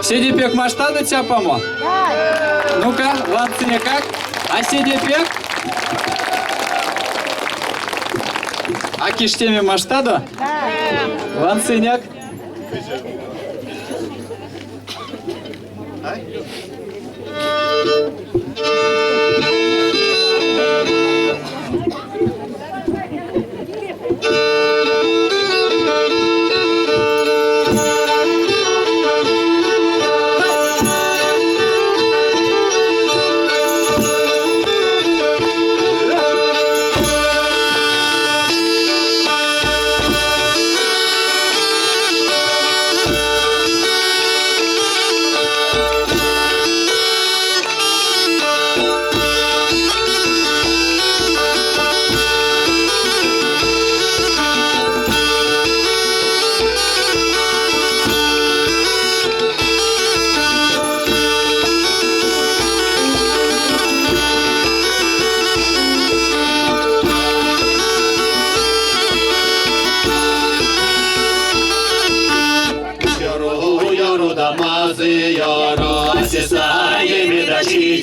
Сидипек Маштада тебя помог? Да. Ну-ка, Ланцыня как? А Сидипек? А Киштеми Маштада? Да. Ланцыняк?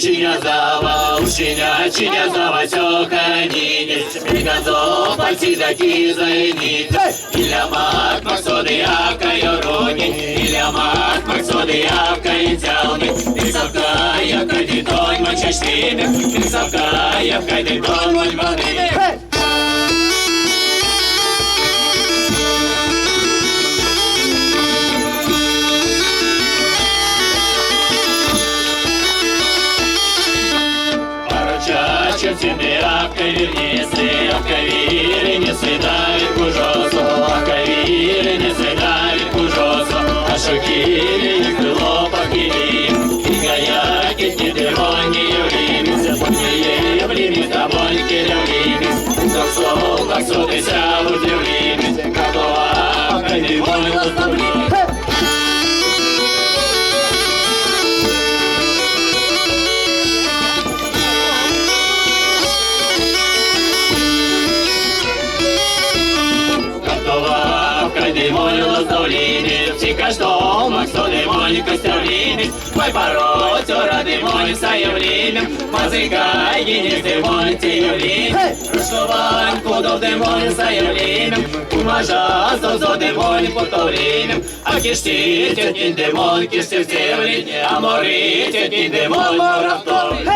Чиня зава, чиня зава, сёканине, мегазо, пальци зайнит, иля мак, максоды, яка, йорони, иля мак, максоды, яка, идялни, писавка, яка, дитон, мачаштиме, писавка, яка, дитон, мальваниме. Тебе акавирницы, акавирницы, давит кужосу, акавирницы, давит кужосу, а шукили и крыло покили, и гаяки, кидерони, юримис, подние, влимис, табоньки, люримис, как слово, как соты, сяву, дюримис, готова, акавирмой, лоставлимис. Демони лоставлимис, всіка що, максо демони костявлимис, мой пород, ора демони саявлимим, мазикай, генис демони тиявлимис, рушлован, кудов демони саявлимим, кумажа, зозо демони потовлимим, а кишти, тетнин демон, кишти в севлине, а мори, тетнин демон, моравтовлин.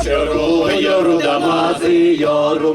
Yoru, yoru, damazi, yoru.